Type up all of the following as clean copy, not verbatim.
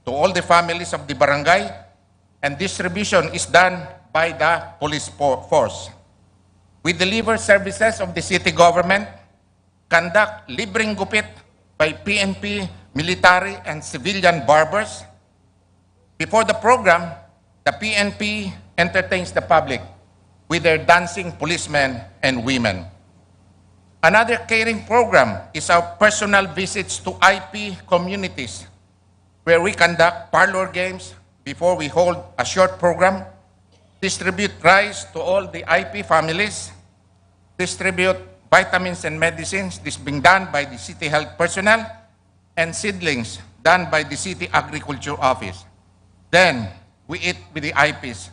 to all the families of the barangay, and distribution is done by the police force. We deliver services of the city government, conduct libreng gupit by PNP, military, and civilian barbers. Before the program, the PNP entertains the public with their dancing policemen and women. Another caring program is our personal visits to IP communities, where we conduct parlor games before we hold a short program, distribute rice to all the IP families, distribute vitamins and medicines, this being done by the city health personnel, and seedlings done by the city agriculture office. Then, we eat with the IPs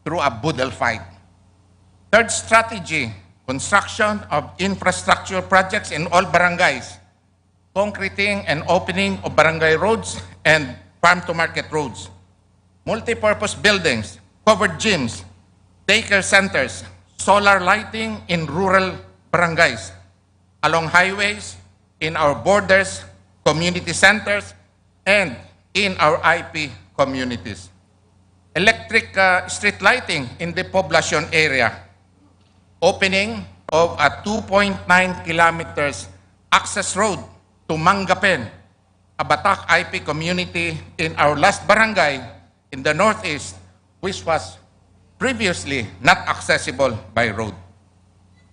through a boodle fight. Third strategy, construction of infrastructure projects in all barangays, concreting and opening of barangay roads and farm-to-market roads, multi-purpose buildings, covered gyms, daycare centers, solar lighting in rural barangays, along highways, in our borders, community centers, and in our IP communities. Electric street lighting in the population area, opening of a 2.9 kilometers access road to Mangapen, a Batak IP community in our last barangay in the northeast, which was previously not accessible by road.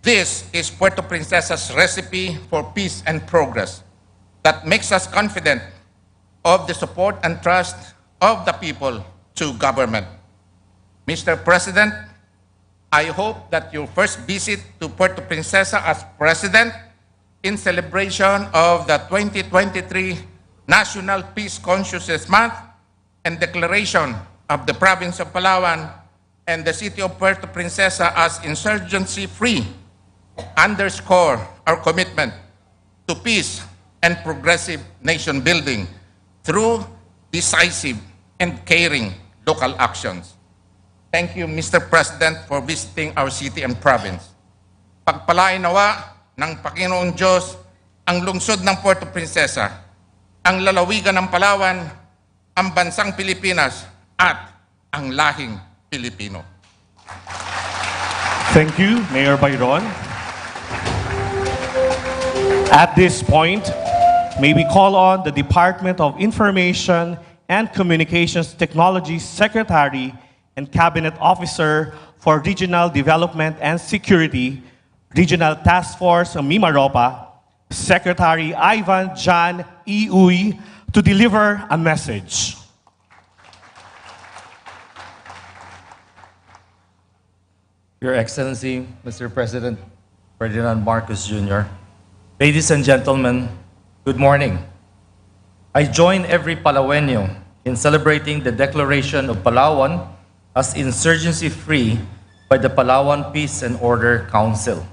This is Puerto Princesa's recipe for peace and progress that makes us confident of the support and trust of the people to government. Mr. President, I hope that your first visit to Puerto Princesa as President in celebration of the 2023 National Peace Consciousness Month and declaration of the Province of Palawan and the City of Puerto Princesa as insurgency-free underscore our commitment to peace and progressive nation building through decisive and caring local actions. Thank you, Mr. President, for visiting our city and province. Pagpalain nawa ng Panginoong Diyos ang lungsod ng Puerto Princesa, ang lalawigan ng Palawan, ang bansang Pilipinas, at ang lahing Pilipino. Thank you, Mayor Bayron. At this point, may we call on the Department of Information and Communications Technology Secretary and Cabinet Officer for Regional Development and Security, Regional Task Force Mimaropa, Secretary Ivan John E. Uy, to deliver a message. Your Excellency, Mr. President Ferdinand Marcos Jr., ladies and gentlemen, good morning. I join every Palawenyo in celebrating the declaration of Palawan as insurgency-free by the Palawan Peace and Order Council.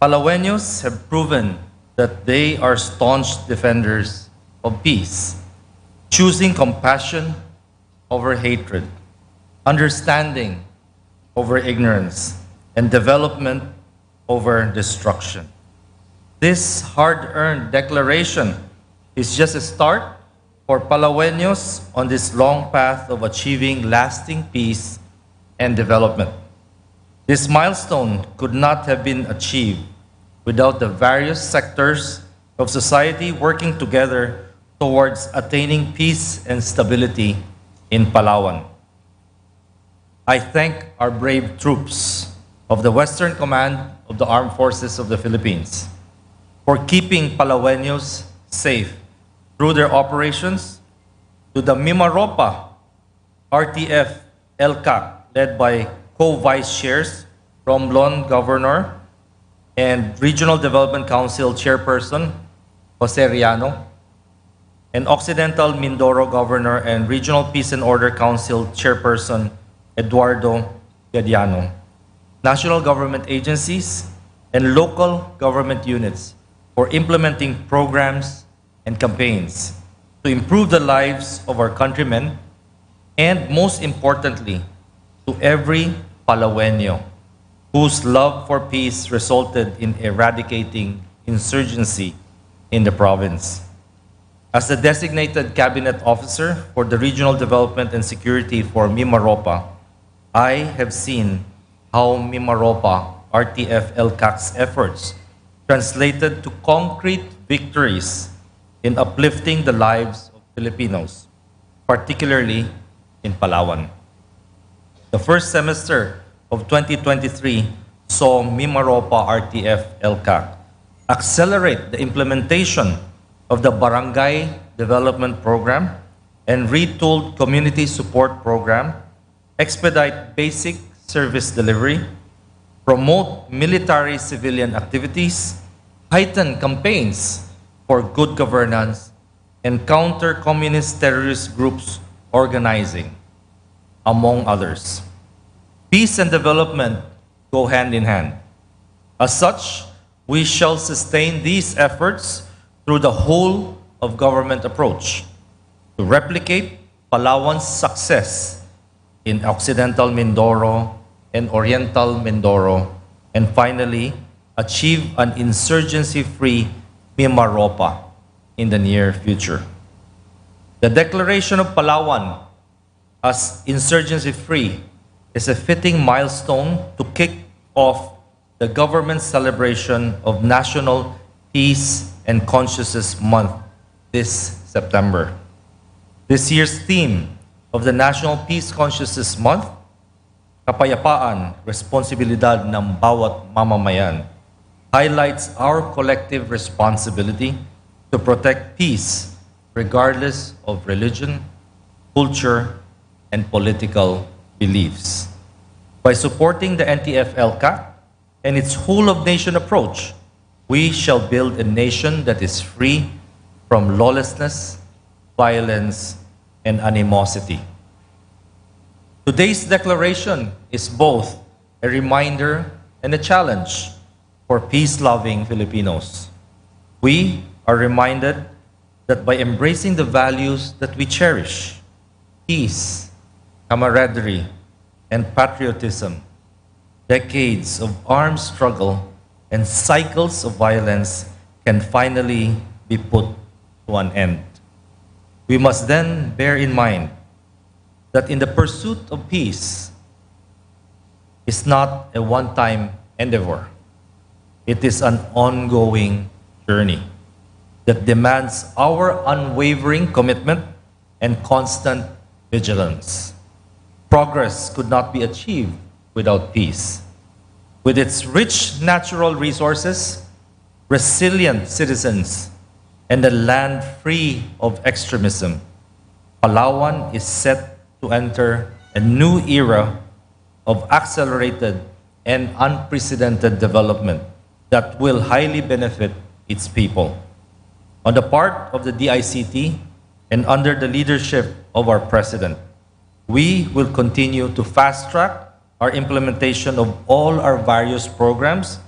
Palaweños have proven that they are staunch defenders of peace, choosing compassion over hatred, understanding over ignorance, and development over destruction. This hard-earned declaration is just a start for Palaweños on this long path of achieving lasting peace and development. This milestone could not have been achieved without the various sectors of society working together towards attaining peace and stability in Palawan. I thank our brave troops of the Western Command of the Armed Forces of the Philippines for keeping Palaweños safe through their operations, to the Mimaropa RTF LCAC led by co-vice chairs from Lon Governor and Regional Development Council Chairperson Jose Riano, and Occidental Mindoro Governor and Regional Peace and Order Council Chairperson Eduardo Gadiano, national government agencies, and local government units for implementing programs and campaigns to improve the lives of our countrymen, and most importantly, to every Palawenyo whose love for peace resulted in eradicating insurgency in the province. As the designated cabinet officer for the regional development and security for Mimaropa, I have seen how Mimaropa RTF LCAC's efforts translated to concrete victories in uplifting the lives of Filipinos, particularly in Palawan. The first semester of 2023 saw Mimaropa RTF LCAC accelerate the implementation of the Barangay Development Program and retooled Community Support Program, expedite basic service delivery, promote military-civilian activities, heighten campaigns for good governance, and counter communist terrorist groups organizing, among others. Peace and development go hand in hand. As such, we shall sustain these efforts through the whole of government approach to replicate Palawan's success in Occidental Mindoro and Oriental Mindoro, and finally, achieve an insurgency-free Mimaropa in the near future. The declaration of Palawan as insurgency-free is a fitting milestone to kick off the government's celebration of National Peace and Consciousness Month this September. This year's theme of the National Peace Consciousness Month, Kapayapaan, Responsibilidad ng Bawat Mamamayan, highlights our collective responsibility to protect peace regardless of religion, culture, and political beliefs. By supporting the NTF-LCAC and its whole-of-nation approach, we shall build a nation that is free from lawlessness, violence, and animosity. Today's declaration is both a reminder and a challenge for peace-loving Filipinos. We are reminded that by embracing the values that we cherish, peace, camaraderie, and patriotism, decades of armed struggle and cycles of violence can finally be put to an end. We must then bear in mind that in the pursuit of peace is not a one-time endeavor. It is an ongoing journey that demands our unwavering commitment and constant vigilance. Progress could not be achieved without peace. With its rich natural resources, resilient citizens, and a land free of extremism, Palawan is set to enter a new era of accelerated and unprecedented development that will highly benefit its people. On the part of the DICT and under the leadership of our President, we will continue to fast-track our implementation of all our various programs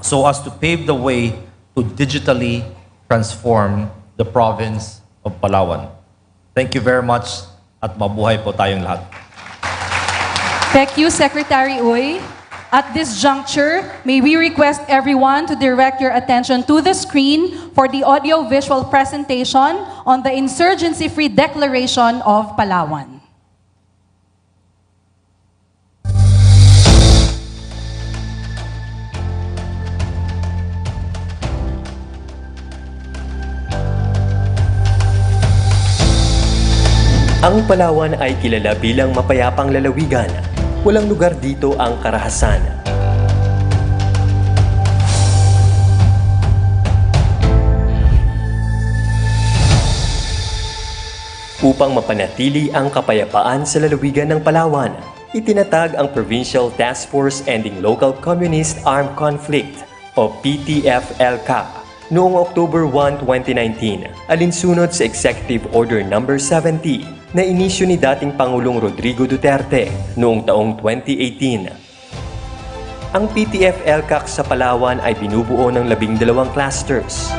so as to pave the way to digitally transform the province of Palawan. Thank you very much at mabuhay po tayong lahat. Thank you, Secretary Uy. At this juncture, may we request everyone to direct your attention to the screen for the audio-visual presentation on the Insurgency-free Declaration of Palawan. Ang Palawan ay kilala bilang mapayapang lalawigan. Walang lugar dito ang karahasan. Upang mapanatili ang kapayapaan sa lalawigan ng Palawan, itinatag ang Provincial Task Force Ending Local Communist Armed Conflict o PTF-LCAC noong October 1, 2019, alinsunod sa Executive Order No. 70 na inisyu ni dating Pangulong Rodrigo Duterte noong taong 2018. Ang PTF-LCAC sa Palawan ay binubuo ng 12 clusters.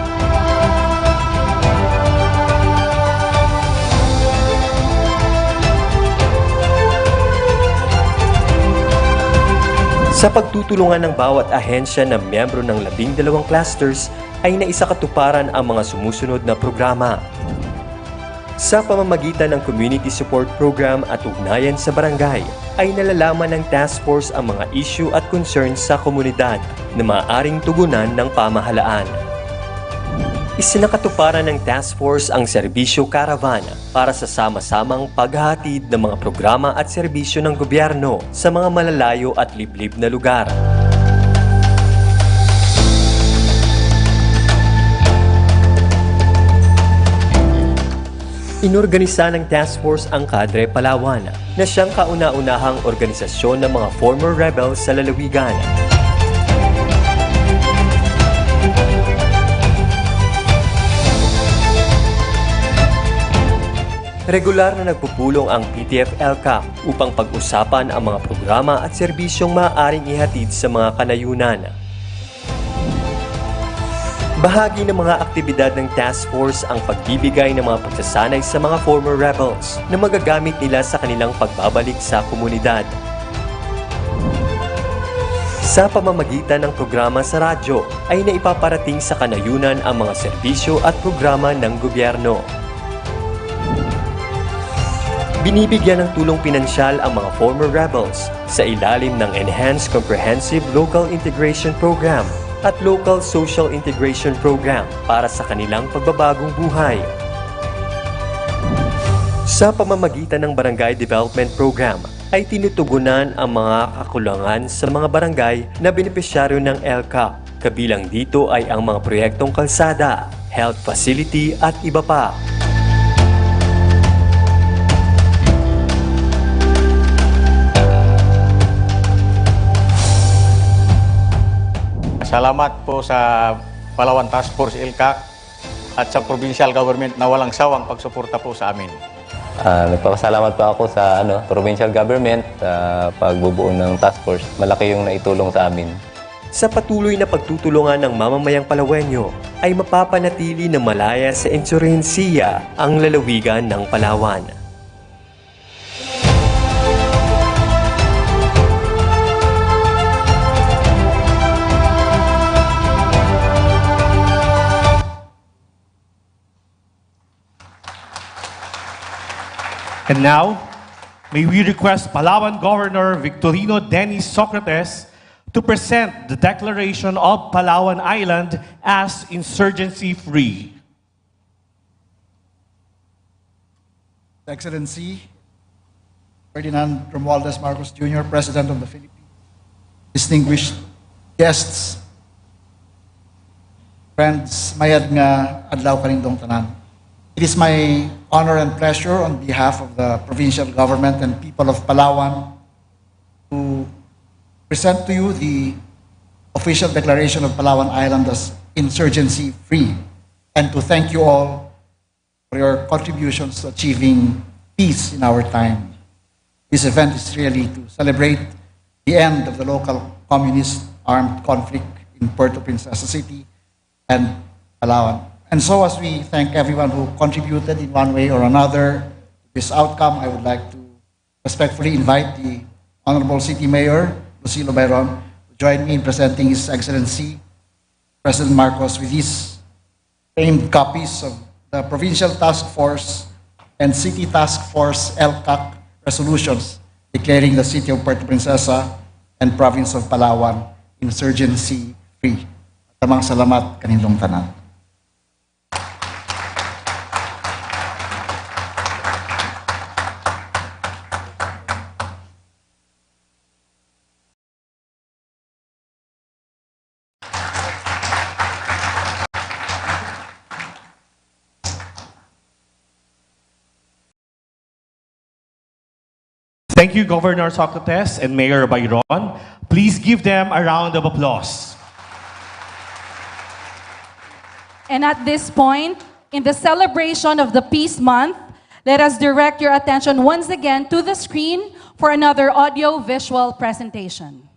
Sa pagtutulungan ng bawat ahensya na miyembro ng 12 clusters, ay naisakatuparan ang mga sumusunod na programa. Sa pamamagitan ng Community Support Program at ugnayan sa barangay, ay nalalaman ng task force ang mga issue at concerns sa komunidad na maaaring tugunan ng pamahalaan. Isinakatuparan ng task force ang serbisyo caravan para sa sama-samang paghahatid ng mga programa at serbisyo ng gobyerno sa mga malalayo at liblib na lugar. Inorganisa ng task force ang Kadre Palawan na siyang kauna-unahang organisasyon ng mga former rebels sa lalawigan. Regular na nagpupulong ang PTF-LCAC upang pag-usapan ang mga programa at serbisyong maaaring ihatid sa mga kanayunan. Bahagi ng mga aktibidad ng task force ang pagbibigay ng mga pagsasanay sa mga former rebels na magagamit nila sa kanilang pagbabalik sa komunidad. Sa pamamagitan ng programa sa radyo ay naipaparating sa kanayunan ang mga serbisyo at programa ng gobyerno. Binibigyan ng tulong pinansyal ang mga former rebels sa ilalim ng Enhanced Comprehensive Local Integration Program at Local Social Integration Program para sa kanilang pagbabagong buhay. Sa pamamagitan ng Barangay Development Program ay tinutugunan ang mga kakulangan sa mga barangay na benepisyaryo ng LCAC. Kabilang dito ay ang mga proyektong kalsada, health facility at iba pa. Salamat po sa Palawan Task Force LCAC at sa provincial government na walang sawang pagsuporta po sa amin. Nagpapasalamat pa ako sa provincial government sa pagbubuo ng task force. Malaki yung naitulong sa amin. Sa patuloy na pagtutulungan ng mamamayang Palawenyo ay mapapanatili na malaya sa insurgensiya ang lalawigan ng Palawan. And now, may we request Palawan Governor Victorino Dennis Socrates to present the declaration of Palawan Island as insurgency-free. Excellency, Ferdinand R. Marcos Jr., President of the Philippines, distinguished guests, friends, mayad nga adlaw kanindong tanan. It is my honor and pleasure on behalf of the provincial government and people of Palawan to present to you the official declaration of Palawan Island as insurgency-free and to thank you all for your contributions to achieving peace in our time. This event is really to celebrate the end of the local communist armed conflict in Puerto Princesa City and Palawan. And so as we thank everyone who contributed in one way or another to this outcome, I would like to respectfully invite the Honorable City Mayor, Lucilo Bayron, to join me in presenting His Excellency, President Marcos, with these framed copies of the Provincial Task Force and City Task Force LCAC resolutions declaring the City of Puerto Princesa and Province of Palawan insurgency-free. Tamang salamat kanindong tanan. Thank you, Governor Socrates and Mayor Bayron. Please give them a round of applause. And at this point, in the celebration of the Peace Month, let us direct your attention once again to the screen for another audio-visual presentation.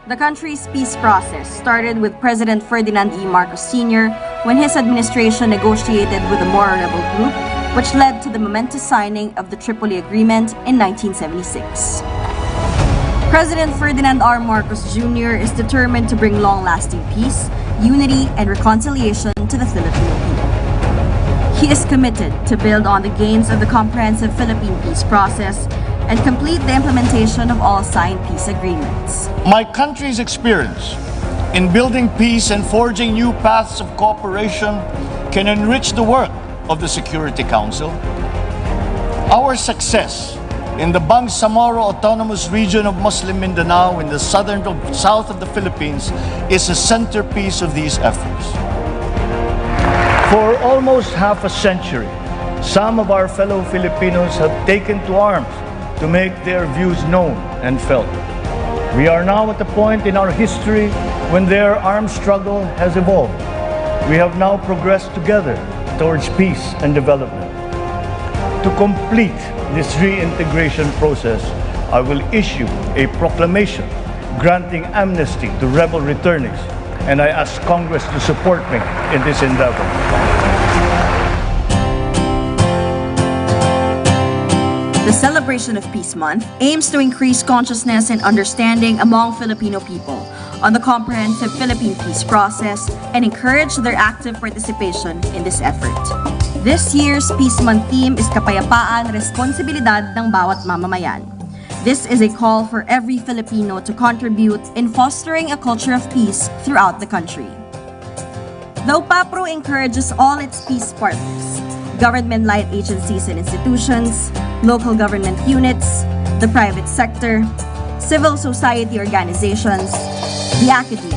The country's peace process started with President Ferdinand E. Marcos Sr. when his administration negotiated with the Moro rebel group, which led to the momentous signing of the Tripoli Agreement in 1976. President Ferdinand R. Marcos Jr. is determined to bring long-lasting peace unity, and reconciliation to the Filipino people. He is committed to build on the gains of the comprehensive Philippine peace process and complete the implementation of all signed peace agreements. My country's experience in building peace and forging new paths of cooperation can enrich the work of the Security Council. Our success in the Bangsamoro Autonomous Region of Muslim Mindanao in the south of the Philippines is a centerpiece of these efforts. For almost half a century, some of our fellow Filipinos have taken to arms to make their views known and felt. We are now at the point in our history when their armed struggle has evolved. We have now progressed together towards peace and development. To complete this reintegration process, I will issue a proclamation granting amnesty to rebel returnees, and I ask Congress to support me in this endeavor. The celebration of Peace Month aims to increase consciousness and understanding among Filipino people on the comprehensive Philippine peace process and encourage their active participation in this effort. This year's Peace Month theme is Kapayapaan, Responsibilidad ng Bawat Mamamayan. This is a call for every Filipino to contribute in fostering a culture of peace throughout the country. The UPAPRO encourages all its peace partners, government-led agencies and institutions, local government units, the private sector, civil society organizations, the academia,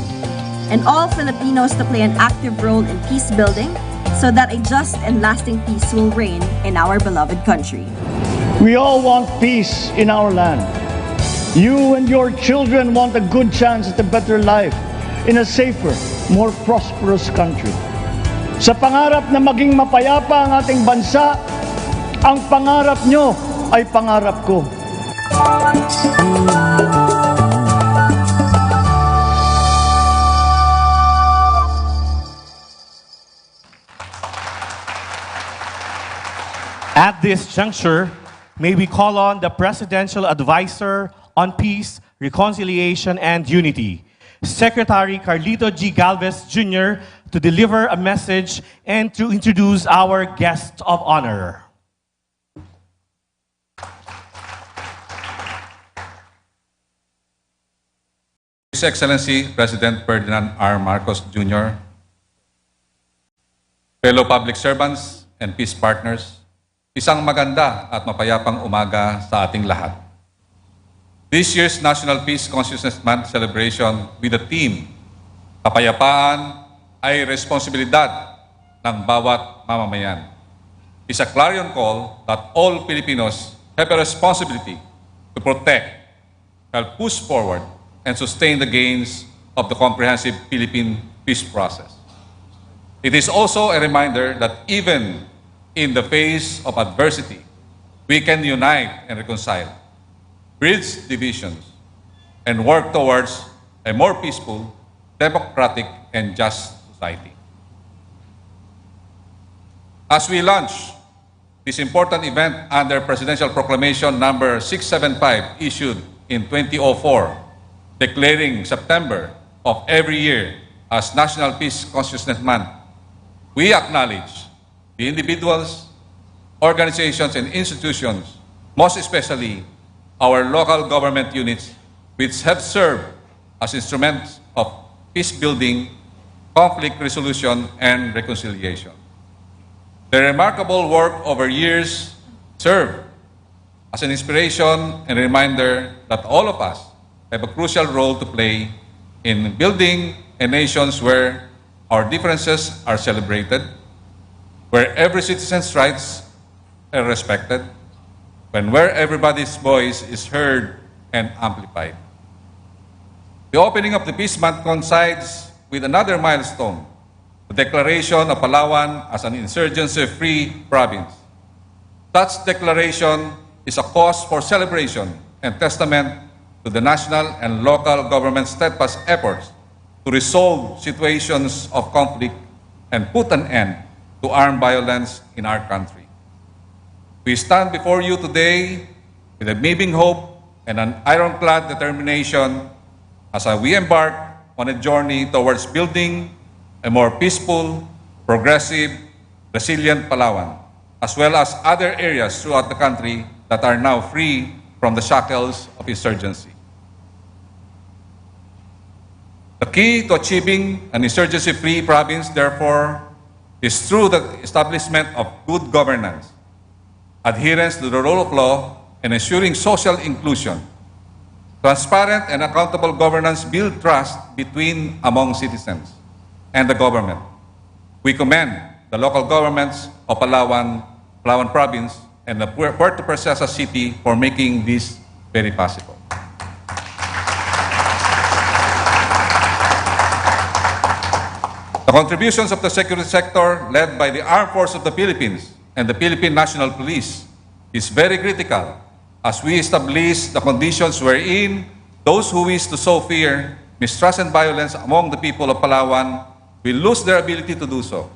and all Filipinos to play an active role in peace building so that a just and lasting peace will reign in our beloved country. We all want peace in our land. You and your children want a good chance at a better life in a safer, more prosperous country. Sa pangarap na maging mapayapa ang ating bansa, ang pangarap nyo ay pangarap ko. At this juncture, may we call on the Presidential Advisor on Peace, Reconciliation, and Unity, Secretary Carlito G. Galvez Jr., to deliver a message and to introduce our guest of honor. His Excellency President Ferdinand R. Marcos Jr., fellow public servants and peace partners, isang maganda at mapayapang umaga sa ating lahat. This year's National Peace Consciousness Month celebration with the theme, Kapayapaan ay responsibilidad ng bawat mamamayan, is a clarion call that all Filipinos have a responsibility to protect, help push forward, and sustain the gains of the comprehensive Philippine peace process. It is also a reminder that even in the face of adversity, we can unite and reconcile, bridge divisions, and work towards a more peaceful, democratic, and just society. As we launch this important event under Presidential Proclamation number 675 issued in 2004, declaring September of every year as National Peace Consciousness Month, we acknowledge the individuals, organizations, and institutions, most especially our local government units, which have served as instruments of peace building, conflict resolution, and reconciliation. Their remarkable work over years serve as an inspiration and reminder that all of us have a crucial role to play in building a nation where our differences are celebrated, where every citizen's rights are respected, and where everybody's voice is heard and amplified. The opening of the Peace Month coincides with another milestone, the declaration of Palawan as an insurgency-free province. Such declaration is a cause for celebration and testament to the national and local government's steadfast efforts to resolve situations of conflict and put an end to armed violence in our country. We stand before you today with a beaming hope and an ironclad determination as we embark on a journey towards building a more peaceful, progressive, resilient Palawan, as well as other areas throughout the country that are now free from the shackles of insurgency. The key to achieving an insurgency-free province, therefore, is through the establishment of good governance, adherence to the rule of law, and ensuring social inclusion. Transparent and accountable governance build trust among citizens and the government. We commend the local governments of Palawan Province and the Puerto Princesa City for making this very possible. The contributions of the security sector led by the Armed Forces of the Philippines and the Philippine National Police is very critical as we establish the conditions wherein those who wish to sow fear, mistrust, and violence among the people of Palawan will lose their ability to do so.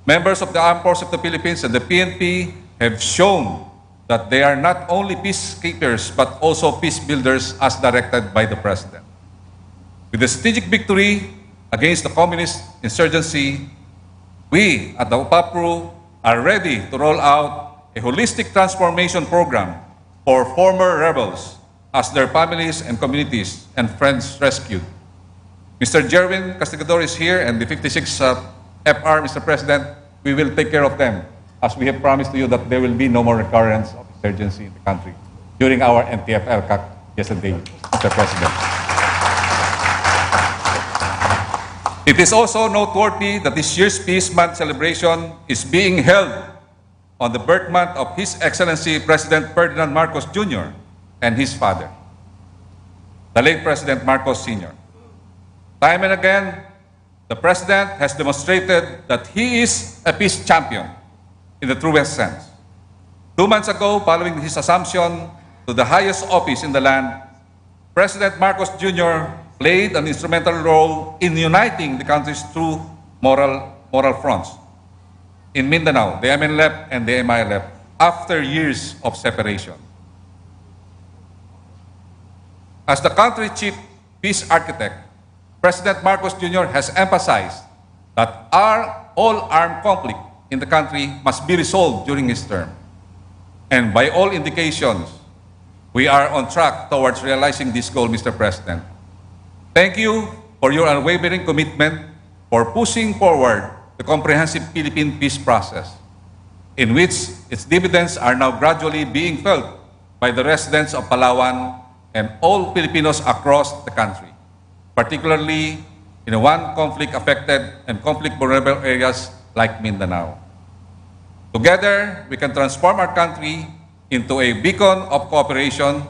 Members of the Armed Forces of the Philippines and the PNP have shown that they are not only peacekeepers but also peace builders as directed by the President. With the strategic victory against the communist insurgency, we at the UPAPRO are ready to roll out a holistic transformation program for former rebels as their families and communities and friends rescued. Mr. Jerwin Castigador is here and the 56 FR, Mr. President, we will take care of them as we have promised to you that there will be no more recurrence of insurgency in the country during our NTF-LCAC yesterday, Mr. President. It is also noteworthy that this year's Peace Month celebration is being held on the birth month of His Excellency President Ferdinand Marcos Jr. and his father, the late President Marcos Sr. Time and again, the President has demonstrated that he is a peace champion in the truest sense. 2 months ago, following his assumption to the highest office in the land, President Marcos Jr. played an instrumental role in uniting the country's two moral fronts. In Mindanao, the MNLEP and the MILF, after years of separation. As the country's chief peace architect, President Marcos Jr. has emphasized that all armed conflict in the country must be resolved during his term. And by all indications, we are on track towards realizing this goal, Mr. President. Thank you for your unwavering commitment for pushing forward the comprehensive Philippine peace process, in which its dividends are now gradually being felt by the residents of Palawan and all Filipinos across the country, particularly in one conflict-affected and conflict-vulnerable areas like Mindanao. Together, we can transform our country into a beacon of cooperation,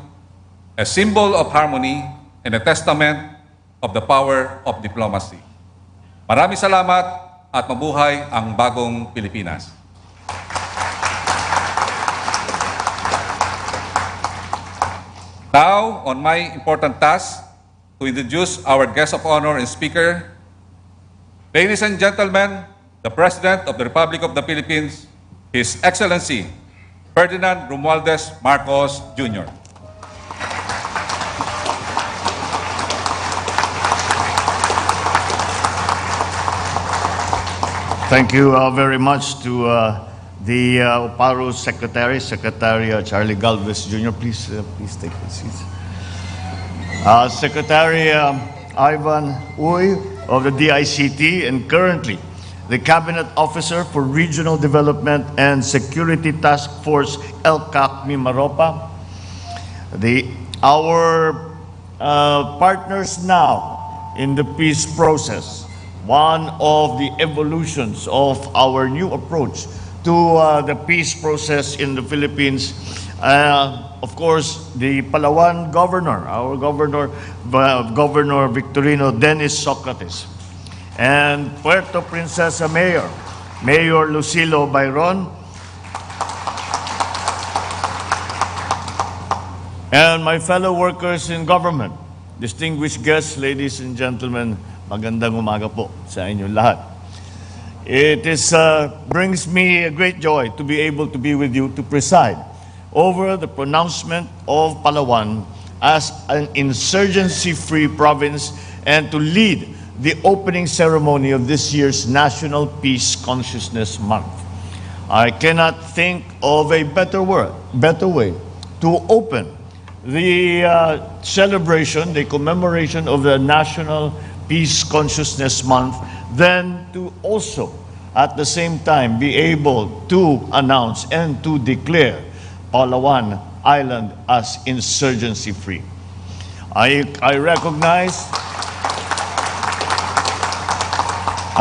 a symbol of harmony, and a testament of the power of diplomacy. Maraming salamat at mabuhay ang bagong Pilipinas. Now, on my important task to introduce our guest of honor and speaker, ladies and gentlemen, the President of the Republic of the Philippines, His Excellency Ferdinand Romualdez Marcos Jr. Thank you very much to the UPARO Secretary Charlie Galvez Jr. Please take your seats. Secretary Ivan Uy of the DICT and currently the Cabinet Officer for Regional Development and Security Task Force LCAC Mimaropa. Our partners now in the peace process. One of the evolutions of our new approach to the peace process in the Philippines. Of course, the Palawan governor, our governor, Governor Victorino Dennis Socrates, and Puerto Princesa Mayor, Mayor Lucilo Bayron, and my fellow workers in government, distinguished guests, ladies and gentlemen, magandang umaga po sa inyong lahat. It brings me a great joy to be able to be with you to preside over the pronouncement of Palawan as an insurgency-free province and to lead the opening ceremony of this year's National Peace Consciousness Month. I cannot think of a better way to open the celebration, the commemoration of the National Peace Consciousness Month, than to also, at the same time, be able to announce and to declare Palawan Island as insurgency-free. I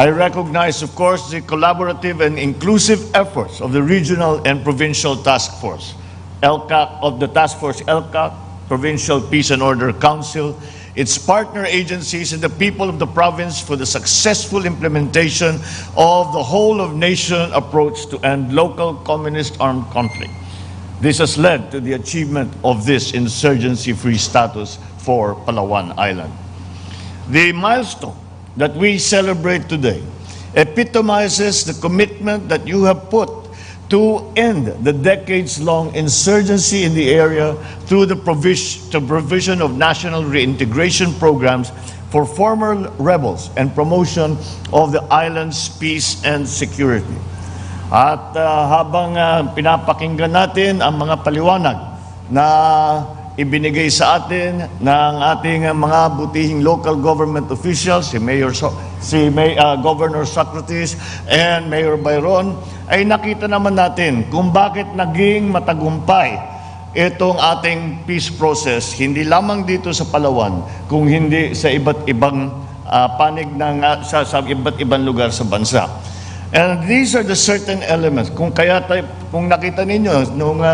recognize, of course, the collaborative and inclusive efforts of the Regional and Provincial Task Force, of the Task Force LCAC, Provincial Peace and Order Council, its partner agencies, and the people of the province for the successful implementation of the whole-of-nation approach to end local communist armed conflict. This has led to the achievement of this insurgency-free status for Palawan Island. The milestone that we celebrate today epitomizes the commitment that you have put to end the decades-long insurgency in the area through the provision of national reintegration programs for former rebels and promotion of the island's peace and security. At habang pinapakinggan natin ang mga paliwanag na ibinigay sa atin ng ating mga butihing local government officials, Governor Socrates and Mayor Byron, ay nakita naman natin kung bakit naging matagumpay itong ating peace process, hindi lamang dito sa Palawan, kung hindi sa iba't ibang panig sa iba't ibang lugar sa bansa. And these are the certain elements. Kung nakita ninyo, nung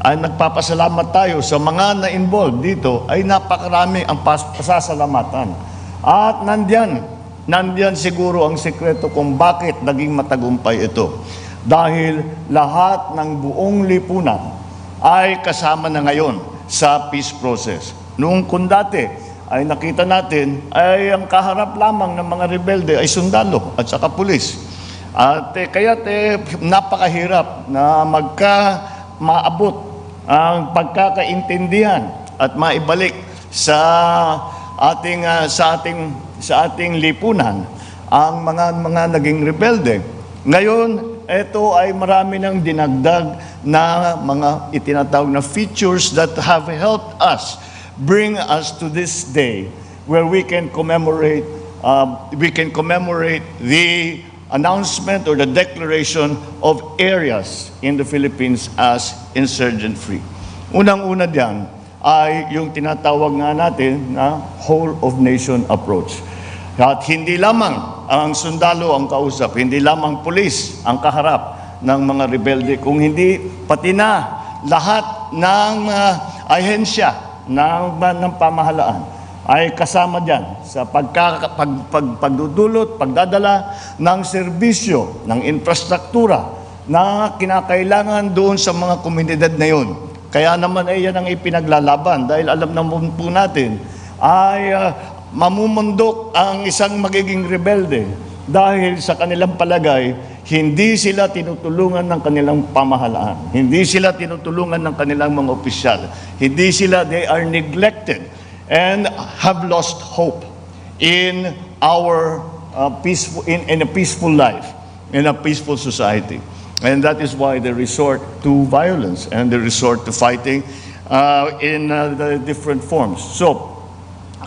nagpapasalamat tayo sa mga na-involved dito, ay napakarami ang pasasalamatan. At nandyan siguro ang sekreto kung bakit naging matagumpay ito. Dahil lahat ng buong lipunan ay kasama na ngayon sa peace process. Noong kung dati ay nakita natin ay ang kaharap lamang ng mga rebelde ay sundalo at saka pulis. At kaya't napakahirap na maabot ang pagkakaintindihan at maibalik sa ating lipunan ang mga naging rebelde. Ngayon, ito ay marami ng dinagdag na mga itinatawag na features that have helped us bring us to this day where we can commemorate the announcement or the declaration of areas in the Philippines as insurgent-free. Unang-una diyan ay yung tinatawag nga natin na whole-of-nation approach. At hindi lamang ang sundalo ang kausap, hindi lamang pulis ang kaharap ng mga rebelde, kung hindi pati na lahat ng ahensya ng pamahalaan ay kasama dyan sa pagdudulot, pagdadala ng serbisyo, ng infrastruktura na kinakailangan doon sa mga komunidad na yun. Kaya naman ay yan ang ipinaglalaban dahil alam naman po natin ay mamumundok ang isang magiging rebelde dahil sa kanilang palagay, hindi sila tinutulungan ng kanilang pamahalaan. Hindi sila tinutulungan ng kanilang mga opisyal. They are neglected and have lost hope in our in a peaceful life, in a peaceful society. And that is why they resort to violence and they resort to fighting in the different forms. So,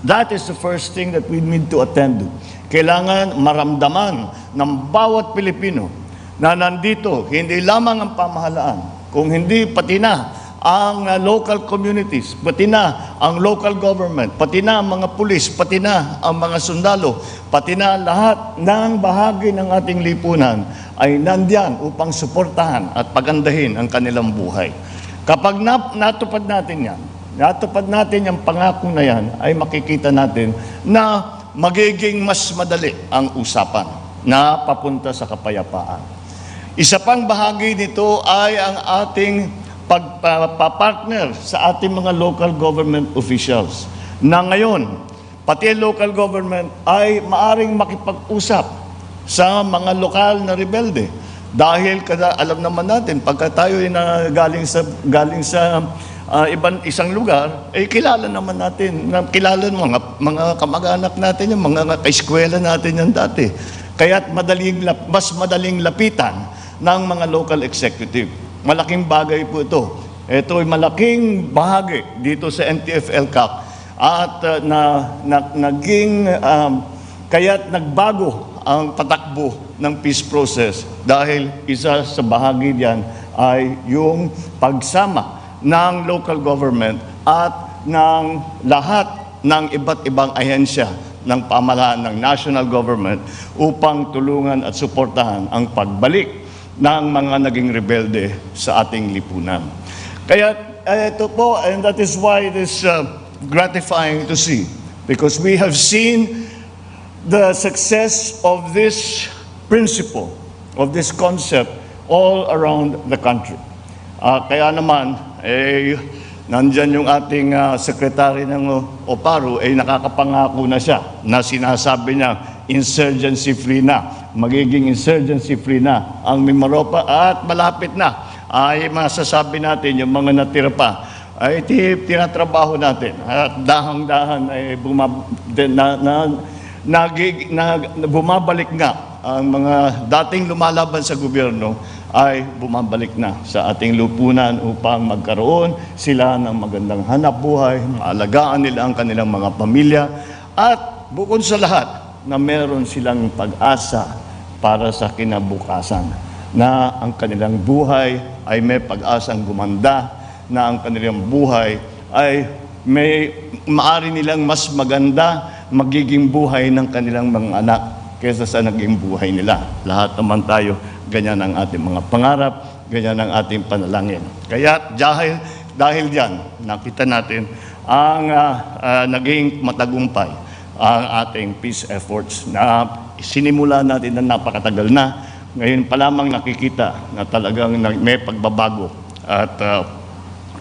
that is the first thing that we need to attend to. Kailangan maramdaman ng bawat Pilipino na nandito, hindi lamang ang pamahalaan, kung hindi pati na ang local communities, pati na ang local government, pati na ang mga pulis, pati na ang mga sundalo, pati na lahat ng bahagi ng ating lipunan ay nandyan upang suportahan at pagandahin ang kanilang buhay. Kapag natupad natin yung pangako na yan, ay makikita natin na magiging mas madali ang usapan na papunta sa kapayapaan. Isa pang bahagi nito ay ang ating pagpapartner sa ating mga local government officials na ngayon, pati local government ay maaring makipag-usap sa mga lokal na rebelde. Dahil alam naman natin, pagka tayo ay galing sa isang lugar, kilala naman natin, kilala ng mga kamag-anak natin, yung mga kaeskwela natin yan dati. Kaya't mas madaling lapitan ng mga local executive. Malaking bagay po ito. Ito ay malaking bahagi dito sa NTF-LCAC at kaya't nagbago ang patakbo ng peace process dahil isa sa bahagi diyan ay yung pagsama ng local government at ng lahat ng iba't ibang ahensya ng pamahalaan ng national government upang tulungan at suportahan ang pagbalik ng mga naging rebelde sa ating lipunan. Kaya ito po, and that is why it is gratifying to see, because we have seen the success of this principle, of this concept, all around the country. Kaya naman, nandyan yung ating secretary ng OPARU, nakakapangako na siya na sinasabi niya, insurgency-free na, magiging insurgency-free na ang Mimaropa at malapit na. Ay masasabi natin yung mga natira pa ay tinatrabaho natin at dahang-dahan ay bumabalik nga ang mga dating lumalaban sa gobyerno ay bumabalik na sa ating lupunan upang magkaroon sila ng magandang hanap buhay, maalagaan nila ang kanilang mga pamilya at bukod sa lahat na meron silang pag-asa para sa kinabukasan, na ang kanilang buhay ay may pag-asang gumanda, na ang kanilang buhay ay maaari nilang mas maganda magiging buhay ng kanilang mga anak kaysa sa naging buhay nila. Lahat naman tayo, ganyan ang ating mga pangarap, ganyan ang ating panalangin. Kaya dahil diyan, nakita natin ang naging matagumpay ang ating peace efforts na sinimula natin na napakatagal na. Ngayon pa lamang nakikita na talagang may pagbabago at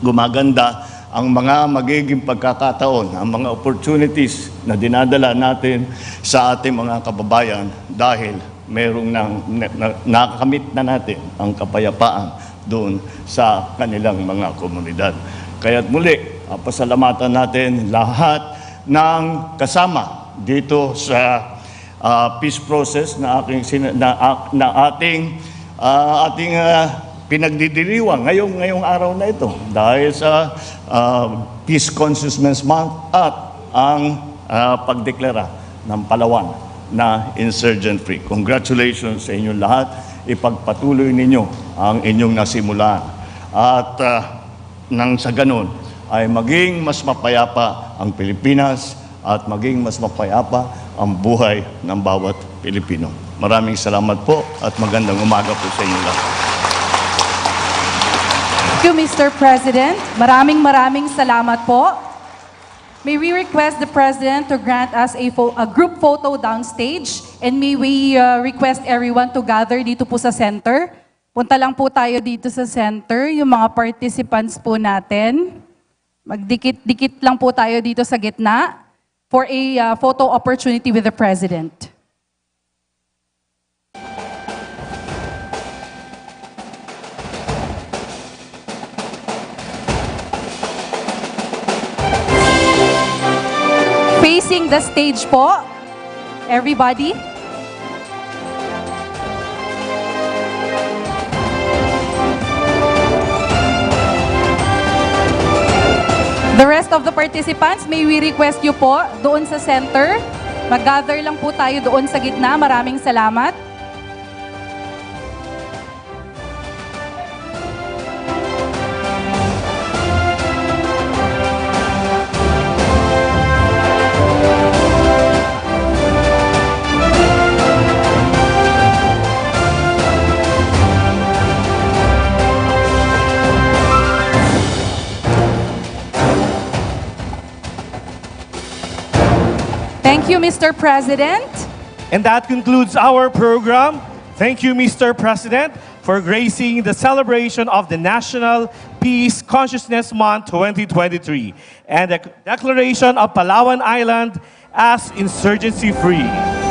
gumaganda ang mga magiging pagkakataon, ang mga opportunities na dinadala natin sa ating mga kababayan dahil merong nakakamit na natin ang kapayapaan doon sa kanilang mga komunidad. Kaya't muli, pasalamatan natin lahat ng kasama dito sa peace process na ating pinagdidiriwang ngayong araw na ito dahil sa Peace Consciousness Month at ang pagdeklara ng Palawan na insurgent-free. Congratulations sa inyong lahat. Ipagpatuloy ninyo ang inyong nasimulaan. At nang sa ganun ay maging mas mapayapa ang Pilipinas at maging mas mapayapa ang buhay ng bawat Pilipino. Maraming salamat po at magandang umaga po sa inyo lahat. Thank you, Mr. President. Maraming salamat po. May we request the President to grant us a group photo downstage, and may we request everyone to gather dito po sa center. Punta lang po tayo dito sa center, yung mga participants po natin. Magdikit-dikit lang po tayo dito sa gitna for a photo opportunity with the President. Facing the stage po, everybody. The rest of the participants, may we request you po doon sa center. Mag-gather lang po tayo doon sa gitna. Maraming salamat. Thank you, Mr. President. And that concludes our program. Thank you, Mr. President, for gracing the celebration of the National Peace Consciousness Month 2023 and the declaration of Palawan Island as insurgency-free.